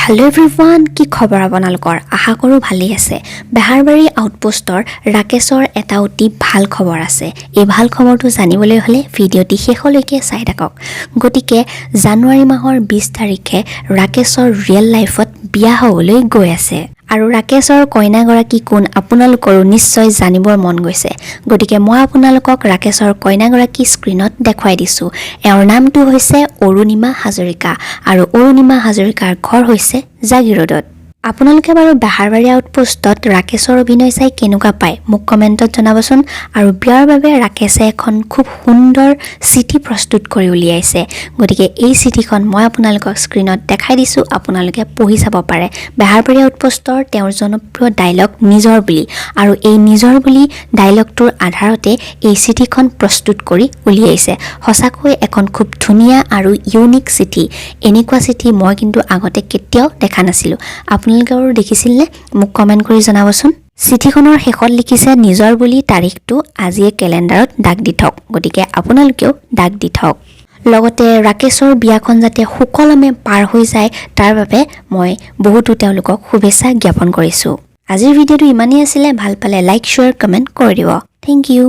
Hello everyone, কি খবৰ আপোনালোকৰ আশা কৰো ভালেই আছে বেহাৰবাৰী আউটপোষ্টৰ ৰাকেশৰ এটা অতি ভাল খবৰ আছে এই ভাল খবৰটো জানিবলৈ হলে ভিডিওটি শেষলৈকে চাই থাকক গতিকে জানুৱাৰী মাহৰ 20 তাৰিখে ৰাকেশৰ ৰিয়েল লাইফত বিয়া হ'বলৈ গৈ আছে আৰু ৰাকেশৰ কইনাগৰাকী কোন আপোনালোকৰ নিশ্চয় জানিবৰ মন গৈছে গতিকে মই আপোনালোকক ৰাকেশৰ কইনাগৰাকী স্ক্ৰিনত দেখুৱাই দিছো এওঁৰ নামটো হৈছে অৰুণিমা হাজৰিকা আৰু অৰুণিমা হাজৰিকাৰ ঘৰ হৈছে জাগিৰোডত আপোনালোকে বাৰু বেহাৰবাৰী আউটপোষ্টত ৰাকেশৰ অভিনয় চাই কেনেকুৱা পায় মোক কমেন্টত জনাবচোন আৰু বিয়াৰ বাবে ৰাকেশে এখন খুব সুন্দৰ চিঠি প্ৰস্তুত কৰি উলিয়াইছে গতিকে এই চিঠিখন মই আপোনালোকক স্ক্ৰিনত দেখাই দিছো আপোনালোকে পঢ়ি চাব পাৰে বেহাৰবাৰী আউটপোষ্টৰ তেওঁৰ জনপ্ৰিয় ডায়লগ নিজৰ বুলি আৰু এই নিজৰ বুলি ডায়লগটোৰ আধাৰতে এই চিঠিখন প্ৰস্তুত কৰি উলিয়াইছে হসাকৈ এখন খুব ধুনীয়া আৰু ইউনিক চিঠি এনেকুৱা চিঠি মই কিন্তু আগতে কেতিয়াও দেখা নাছিলো আপোনালোকে দেখিছিলনে মোক কমেন্ট কৰি জনাবচোন চিঠিখনৰ শেষত লিখিছে নিজৰ বুলি তাৰিখটো আজিয়ে কেলেণ্ডাৰত দাগ দি থওক গতিকে আপোনালোকেও দাগ দি থওক লগতে ৰাকেশৰ বিয়াখন যাতে সুকলমে পাৰ হৈ যায় তাৰ বাবে মই বহুতো তেওঁলোকক শুভেচ্ছা জ্ঞাপন কৰিছো আজিৰ ভিডিওটো ইমানেই আছিল ভাল পালে লাইক শেয়াৰ কমেন্ট কৰি দিব থ্যাংক ইউ